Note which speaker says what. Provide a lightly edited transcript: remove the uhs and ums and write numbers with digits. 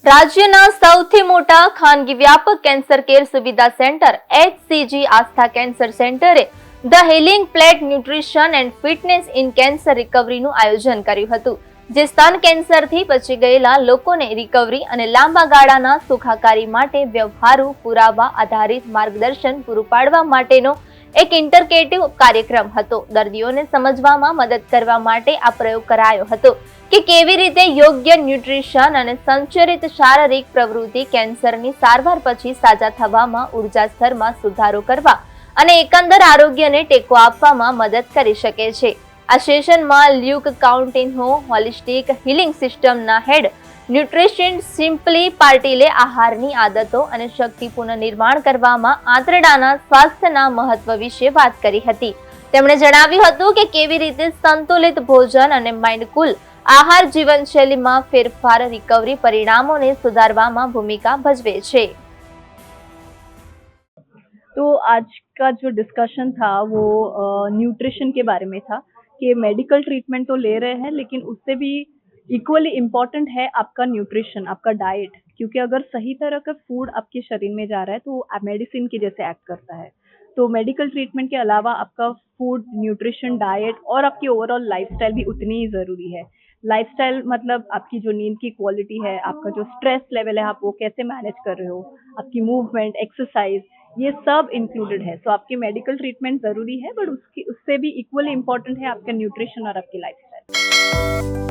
Speaker 1: રાજ્યના સૌથી મોટા ખાનગી વ્યાપક કેન્સર કેર સુવિધા સેન્ટર HCG આસ્થા કેન્સર સેન્ટરે the healing plate nutrition and fitness in cancer રિકવરીનું આયોજન કર્યું હતું, જે સ્તન કેન્સરથી બચી ગયેલા લોકોને રિકવરી અને લાંબા ગાળાના સુખાકારી માટે વ્યવહારુ પુરાવા આધારિત માર્ગદર્શન પૂરું પાડવા માટેનો એક ઇન્ટરેક્ટિવ કાર્યક્રમ હતો. દર્દીઓને સમજવામાં મદદ કરવા માટે આ પ્રયોગ કરાયો હતો કે કેવી રીતે યોગ્ય ન્યુટ્રિશન અને સંચરિત શારીરિક પ્રવૃત્તિ કેન્સરની સારવાર પછી સાજા થવામાં, ઉર્જા સ્તરમાં સુધારો કરવા અને એકંદર આરોગ્યને ટેકો આપવામાં મદદ કરી શકે છે. આ સેશનમાં લ્યુક કાઉન્ટિન્હો, હોલિસ્ટિક હીલિંગ સિસ્ટમના હેડ ન્યુટ્રિશનિસ્ટ સિમ્પલી પાટીલે આહારની આદતો અને શક્તિ પુનઃનિર્માણ કરવામાં આંતરડાના સ્વાસ્થ્યના મહત્વ વિશે વાત કરી હતી. તેમણે જણાવ્યું હતું કે કેવી રીતે સંતુલિત ભોજન અને માઇન્ડફુલ આહાર જીવનશૈલીમાં ફેરફાર રિકવરી પરિણામોને સુધારવામાં ભૂમિકા ભજવે છે.
Speaker 2: तो आज का जो डिस्कशन था वो न्यूट्रिशन के बारे में था कि मेडिकल ट्रीटमेंट तो ले रहे हैं लेकिन उससे भी इक्वली इम्पॉर्टेंट है आपका न्यूट्रिशन, आपका डाइट, क्योंकि अगर सही तरह का फूड आपके शरीर में जा रहा है तो मेडिसिन की जैसे एक्ट करता है. तो मेडिकल ट्रीटमेंट के अलावा आपका फूड, न्यूट्रिशन, डाइट और आपकी ओवरऑल लाइफस्टाइल भी उतनी ही ज़रूरी है. लाइफस्टाइल मतलब आपकी जो नींद की क्वालिटी है, आपका जो स्ट्रेस लेवल है, आप वो कैसे मैनेज कर रहे हो, आपकी मूवमेंट, एक्सरसाइज, ये सब इंक्लूडेड है. तो आपकी मेडिकल ट्रीटमेंट ज़रूरी है, बट उससे भी इक्वली इम्पोर्टेंट है आपका न्यूट्रिशन और आपकी लाइफस्टाइल.